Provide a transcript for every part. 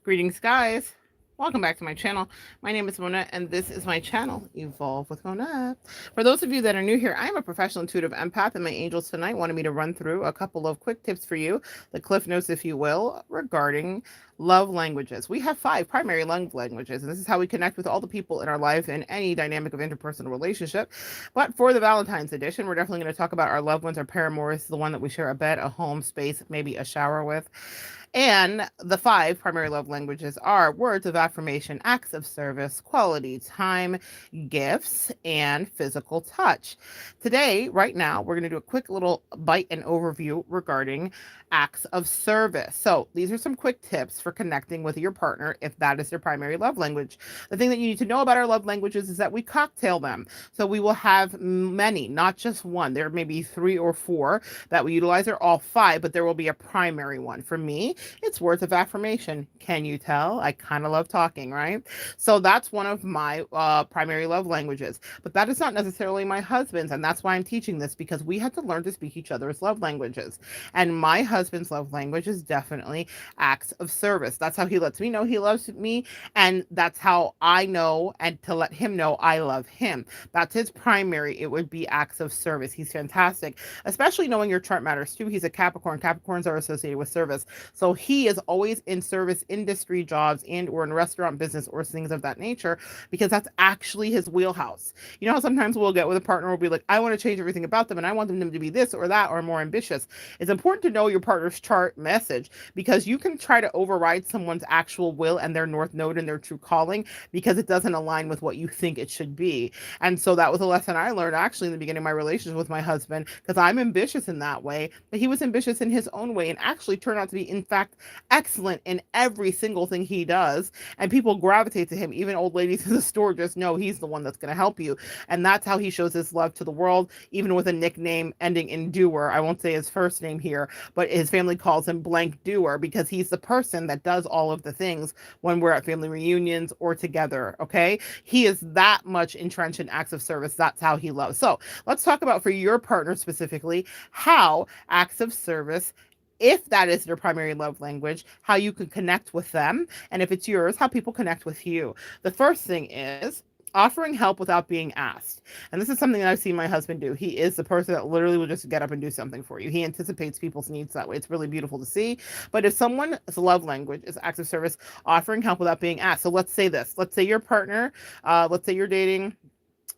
Greetings, guys. Welcome back to my channel. My name is Mona, and this is my channel, Evolve with Mona. For those of you that are new here, I am a professional intuitive empath, and my angels tonight wanted me to run through a couple of quick tips for you, the cliff notes, if you will, regarding love languages. We have 5 primary love languages, and this is how we connect with all the people in our life in any dynamic of interpersonal relationship. But for the Valentine's edition, we're definitely going to talk about our loved ones, our paramours, the one that we share a bed, a home space, maybe a shower with. And the 5 primary love languages are words of affirmation, acts of service, quality time, gifts, and physical touch. Today, right now, we're going to do a quick little bite and overview regarding acts of service. So, these are some quick tips for connecting with your partner if that is their primary love language. The thing that you need to know about our love languages is that we cocktail them. So, we will have many, not just one. There may be 3 or 4 that we utilize, or all 5, but there will be a primary one. For me, it's words of affirmation. Can you tell? I kind of love talking, right? So that's one of my primary love languages. But that is not necessarily my husband's. And that's why I'm teaching this, because we had to learn to speak each other's love languages. And my husband's love language is definitely acts of service. That's how he lets me know he loves me. And that's how I know, and to let him know I love him. That's his primary. It would be acts of service. He's fantastic, especially knowing your chart matters too. He's a Capricorn. Capricorns are associated with service. So he is always in service industry jobs and or in restaurant business or things of that nature, because that's actually his wheelhouse. You know how sometimes we'll get with a partner, we'll be like, I want to change everything about them and I want them to be this or that or more ambitious. It's important to know your partner's chart message, because you can try to override someone's actual will and their north node and their true calling because it doesn't align with what you think it should be. And so that was a lesson I learned actually in the beginning of my relationship with my husband, because I'm ambitious in that way, but he was ambitious in his own way and actually turned out to be, in fact, excellent in every single thing he does. And people gravitate to him. Even old ladies in the store just know he's the one that's going to help you. And that's how he shows his love to the world, even with a nickname ending in doer. I won't say his first name here, but his family calls him blank doer, because he's the person that does all of the things when we're at family reunions or together. Okay. He is that much entrenched in acts of service. That's how he loves. So let's talk about, for your partner specifically, how acts of service, if that is their primary love language, how you can connect with them. And if it's yours, how people connect with you. The first thing is offering help without being asked. And this is something that I've seen my husband do. He is the person that literally will just get up and do something for you. He anticipates people's needs that way. It's really beautiful to see. But if someone's love language is acts of service, offering help without being asked. So let's say this. Let's say your partner, let's say you're dating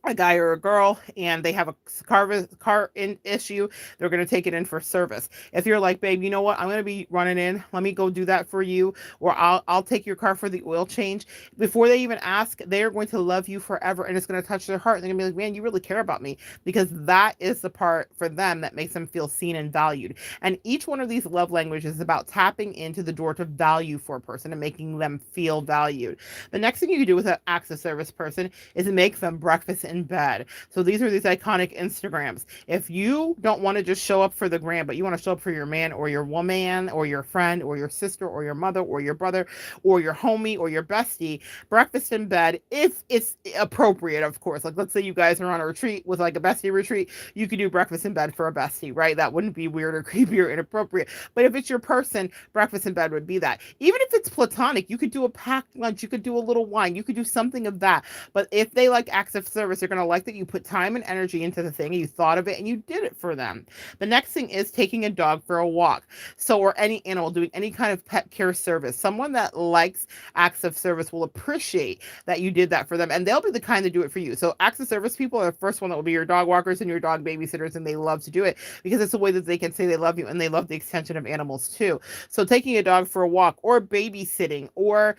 a guy or a girl and they have a car in issue, they're going to take it in for service. If you're like, babe, you know what, I'm going to be running in, let me go do that for you, or I'll take your car for the oil change, before they even ask, they're going to love you forever, and it's going to touch their heart. They're going to be like, man, you really care about me, because that is the part for them that makes them feel seen and valued. And each one of these love languages is about tapping into the door to value for a person and making them feel valued. The next thing you can do with an acts of service person is make them breakfast in bed. So these are these iconic Instagrams. If you don't want to just show up for the gram, but you want to show up for your man or your woman or your friend or your sister or your mother or your brother or your homie or your bestie, breakfast in bed, if it's appropriate, of course. Like, let's say you guys are on a retreat with like a bestie retreat, you could do breakfast in bed for a bestie, right? That wouldn't be weird or creepy or inappropriate. But if it's your person, breakfast in bed would be that. Even if it's platonic, you could do a packed lunch, you could do a little wine, you could do something of that. But if they like acts of service, they're going to like that you put time and energy into the thing, you thought of it, and you did it for them. The next thing is taking a dog for a walk. So, or any animal, doing any kind of pet care service. Someone that likes acts of service will appreciate that you did that for them, and they'll be the kind to do it for you. So acts of service people are the first one that will be your dog walkers and your dog babysitters, and they love to do it because it's a way that they can say they love you, and they love the extension of animals too. So taking a dog for a walk, or babysitting, or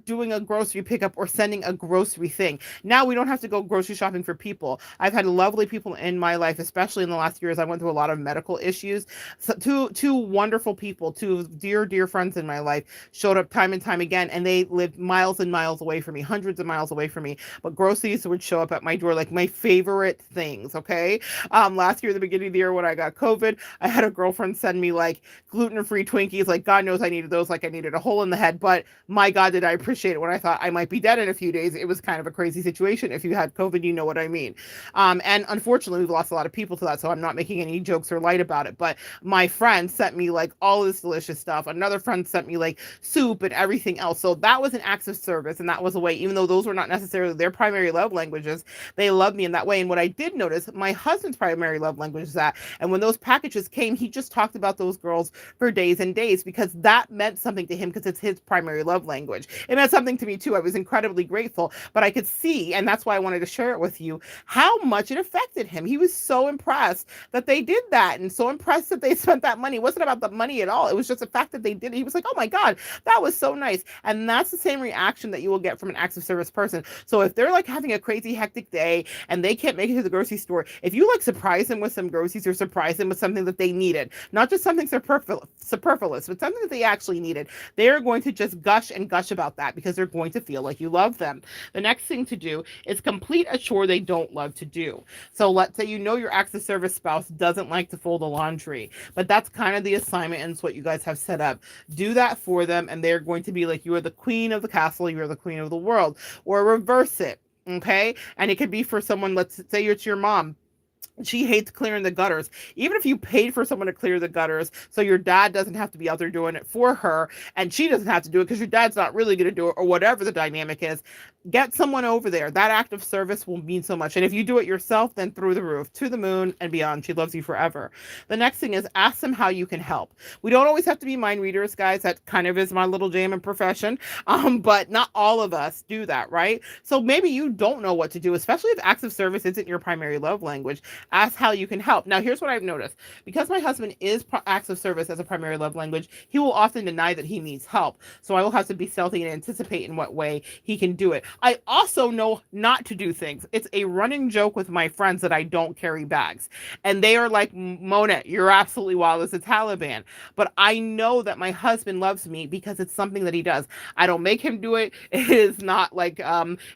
doing a grocery pickup, or sending a grocery thing. Now we don't have to go grocery shopping for people. I've had lovely people in my life, especially in the last years. I went through a lot of medical issues. So two wonderful people, two dear friends in my life, showed up time and time again, and they lived miles and miles away from me, hundreds of miles away from me. But groceries would show up at my door, like my favorite things. Okay. Last year, at the beginning of the year, when I got COVID, I had a girlfriend send me like gluten-free Twinkies. Like, God knows I needed those, like I needed a hole in the head. But my God, did I appreciate it when I thought I might be dead in a few days. It was kind of a crazy situation if you had COVID COVID, you know what I mean. And unfortunately, we've lost a lot of people to that, so I'm not making any jokes or light about it. But my friend sent me like all this delicious stuff. Another friend sent me like soup and everything else. So that was an act of service, and that was a way, even though those were not necessarily their primary love languages, they loved me in that way. And what I did notice, my husband's primary love language is that. And when those packages came, he just talked about those girls for days and days because that meant something to him because it's his primary love language. It meant something to me too. I was incredibly grateful, but I could see, and that's why I wanted to share it with you, how much it affected him. He was so impressed that they did that and so impressed that they spent that money. It wasn't about the money at all. It was just the fact that they did it. He was like, oh my God, that was so nice. And that's the same reaction that you will get from an acts of service person. So if they're like having a crazy hectic day and they can't make it to the grocery store, if you like surprise them with some groceries or surprise them with something that they needed, not just something superfluous, but something that they actually needed, they're going to just gush and gush about that because they're going to feel like you love them. The next thing to do is complete a chore they don't love to do. So let's say you know your acts of service spouse doesn't like to fold the laundry, but that's kind of the assignment and it's what you guys have set up. Do that for them and they're going to be like, you are the queen of the castle, you are the queen of the world. Or reverse it, okay? And it could be for someone, let's say it's your mom. She hates clearing the gutters. Even if you paid for someone to clear the gutters, so your dad doesn't have to be out there doing it for her, and she doesn't have to do it because your dad's not really going to do it, or whatever the dynamic is, get someone over there. That act of service will mean so much. And if you do it yourself, then through the roof, to the moon and beyond. She loves you forever. The next thing is ask them how you can help. We don't always have to be mind readers, guys. That kind of is my little jam and profession. But not all of us do that, right? So maybe you don't know what to do, especially if acts of service isn't your primary love language. Ask how you can help. Now, here's what I've noticed. Because my husband is acts of service as a primary love language, he will often deny that he needs help. So I will have to be stealthy and anticipate in what way he can do it. I also know not to do things. It's a running joke with my friends that I don't carry bags. And they are like, Mona, you're absolutely wild as a Taliban. But I know that my husband loves me because it's something that he does. I don't make him do it. It is not like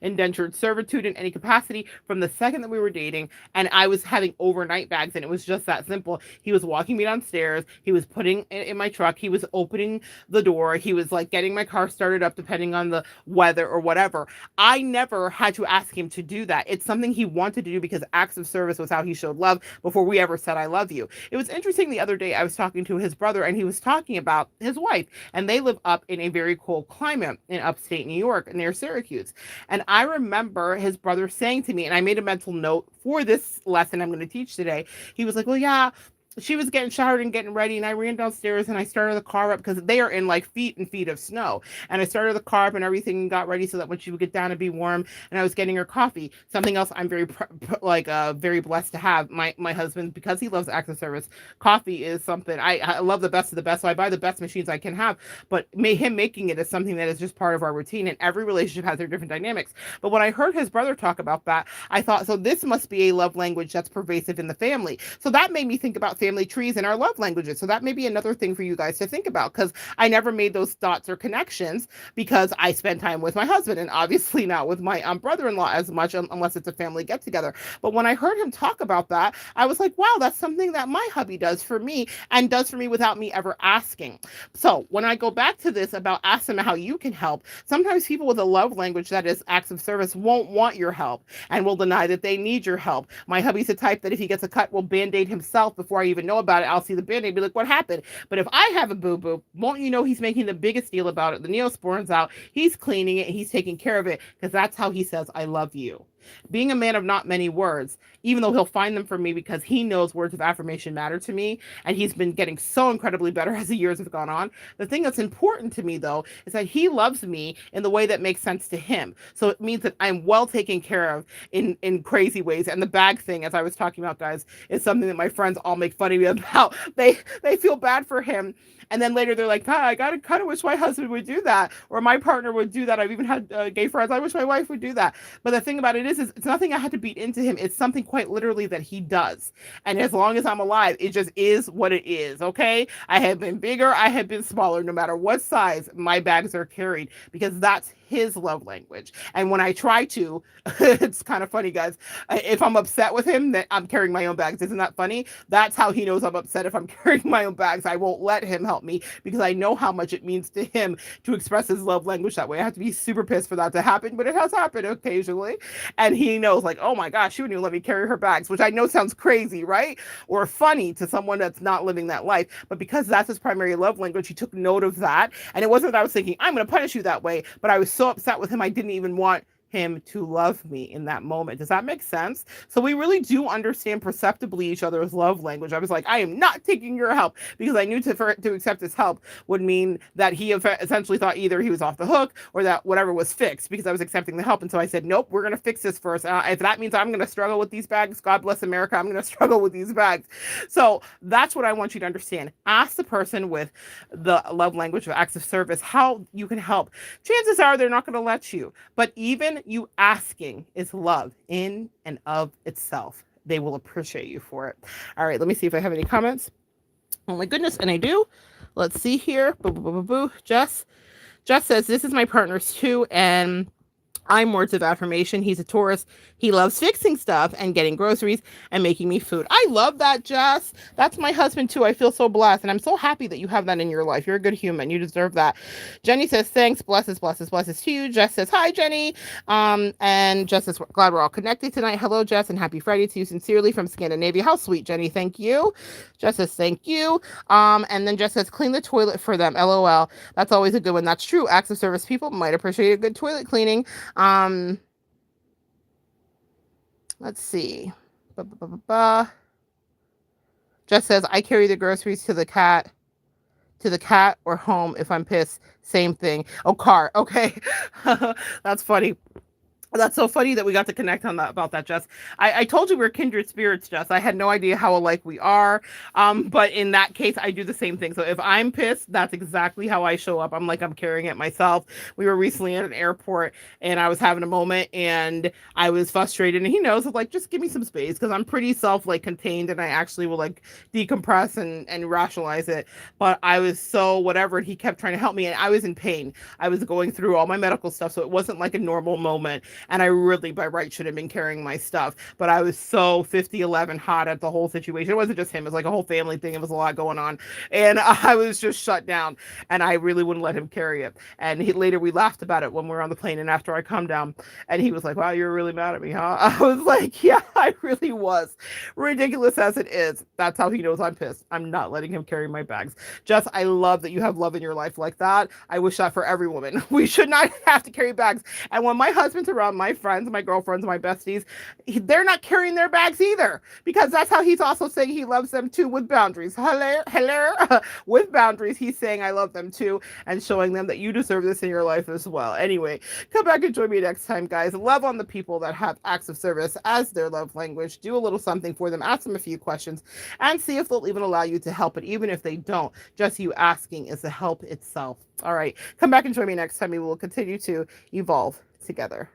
indentured servitude in any capacity. From the second that we were dating, and I was having overnight bags, and it was just that simple. He was walking me downstairs. He was putting it in my truck. He was opening the door. He was like getting my car started up depending on the weather or whatever. I never had to ask him to do that. It's something he wanted to do because acts of service was how he showed love before we ever said I love you. It was interesting the other day I was talking to his brother and he was talking about his wife, and they live up in a very cold climate in upstate New York near Syracuse. And I remember his brother saying to me, and I made a mental note for this lesson I'm going to teach today. He was like, well, yeah, she was getting showered and getting ready, and I ran downstairs and I started the car up because they are in like feet and feet of snow. And I started the car up and everything and got ready so that when she would get down and be warm, and I was getting her coffee. Something else I'm very very blessed to have. My husband, because he loves acts of service, coffee is something I love the best of the best. So I buy the best machines I can have, but him making it is something that is just part of our routine, and every relationship has their different dynamics. But when I heard his brother talk about that, I thought, so this must be a love language that's pervasive in the family. So that made me think about family trees and our love languages. So that may be another thing for you guys to think about, because I never made those thoughts or connections because I spend time with my husband and obviously not with my brother-in-law as much unless it's a family get together. But when I heard him talk about that, I was like, wow, that's something that my hubby does for me and does for me without me ever asking. So when I go back to this about ask them how you can help, sometimes people with a love language that is acts of service won't want your help and will deny that they need your help. My hubby's the type that if he gets a cut, will band-aid himself before I even know about it. I'll see the band-aid and be like, what happened? But if I have a boo-boo, won't you know he's making the biggest deal about it? The Neosporin's out. He's cleaning it. He's taking care of it because that's how he says, I love you. Being a man of not many words, even though he'll find them for me because he knows words of affirmation matter to me, and he's been getting so incredibly better as the years have gone on. The thing that's important to me, though, is that he loves me in the way that makes sense to him. So it means that I'm well taken care of in crazy ways. And the bag thing, as I was talking about, guys, is something that my friends all make fun of me about. They feel bad for him. And then later they're like, I kind of wish my husband would do that, or my partner would do that. I've even had gay friends. I wish my wife would do that. But the thing about it is it's nothing I had to beat into him. It's something quite literally that he does. And as long as I'm alive, it just is what it is, okay? I have been bigger. I have been smaller. No matter what size, my bags are carried because that's his love language. And when I try to, it's kind of funny, guys. If I'm upset with him, that I'm carrying my own bags. Isn't that funny? That's how he knows I'm upset. If I'm carrying my own bags, I won't let him help me because I know how much it means to him to express his love language that way. I have to be super pissed for that to happen, but it has happened occasionally. And he knows, like, oh my gosh, she wouldn't even let me carry her bags, which I know sounds crazy, right? Or funny to someone that's not living that life. But because that's his primary love language, he took note of that. And it wasn't that I was thinking, I'm going to punish you that way, but I was so upset with him, I didn't even want him to love me in that moment. Does that make sense? So we really do understand perceptibly each other's love language. I was like, I am not taking your help, because I knew to accept his help would mean that he essentially thought either he was off the hook or that whatever was fixed, because I was accepting the help. And so I said, nope, we're going to fix this first. If that means I'm going to struggle with these bags, God bless America, I'm going to struggle with these bags. So that's what I want you to understand. Ask the person with the love language of acts of service how you can help. Chances are they're not going to let you, but even you asking is love in and of itself. They will appreciate you for it. All right, let me see if I have any comments. Oh my goodness, and I do. Let's see here. Boo, boo, boo, boo, boo. Jess says, this is my partner's too, and I'm words of affirmation. He's a Taurus. He loves fixing stuff and getting groceries and making me food. I love that, Jess. That's my husband too. I feel so blessed. And I'm so happy that you have that in your life. You're a good human. You deserve that. Jenny says, thanks. Blesses to you. Jess says, hi, Jenny. And Jess is glad we're all connected tonight. Hello, Jess, and happy Friday to you sincerely from Scandinavia. How sweet, Jenny. Thank you. Jess says, thank you. And then Jess says, clean the toilet for them. LOL. That's always a good one. That's true. Acts of service people might appreciate a good toilet cleaning. Let's see. Jess says, I carry the groceries to the cat or home if I'm pissed. Same thing. Oh, car. Okay. That's funny. That's so funny that we got to connect on that about that, Jess. I told you we're kindred spirits, Jess. I had no idea how alike we are. But in that case, I do the same thing. So if I'm pissed, that's exactly how I show up. I'm like, I'm carrying it myself. We were recently at an airport and I was having a moment and I was frustrated, and he knows, like, just give me some space, because I'm pretty contained and I actually will like decompress and rationalize it. But I was so whatever, and he kept trying to help me, and I was in pain. I was going through all my medical stuff. So it wasn't like a normal moment. And I really, by right, should have been carrying my stuff. But I was so 50-11 hot at the whole situation. It wasn't just him. It was like a whole family thing. It was a lot going on. And I was just shut down. And I really wouldn't let him carry it. And later we laughed about it when we were on the plane and after I come down. And he was like, wow, you're really mad at me, huh? I was like, yeah, I really was. Ridiculous as it is. That's how he knows I'm pissed. I'm not letting him carry my bags. Jess, I love that you have love in your life like that. I wish that for every woman. We should not have to carry bags. And when my husband's around, my friends, my girlfriends, my besties, they're not carrying their bags either, because that's how he's also saying he loves them too, with boundaries. Hello. With boundaries, he's saying I love them too, and showing them that you deserve this in your life as well. Anyway, come back and join me next time, guys. Love on the people that have acts of service as their love language. Do a little something for them. Ask them a few questions and see if they'll even allow you to help. But even if they don't, just you asking is the help itself. All right, come back and join me next time. We will continue to evolve together.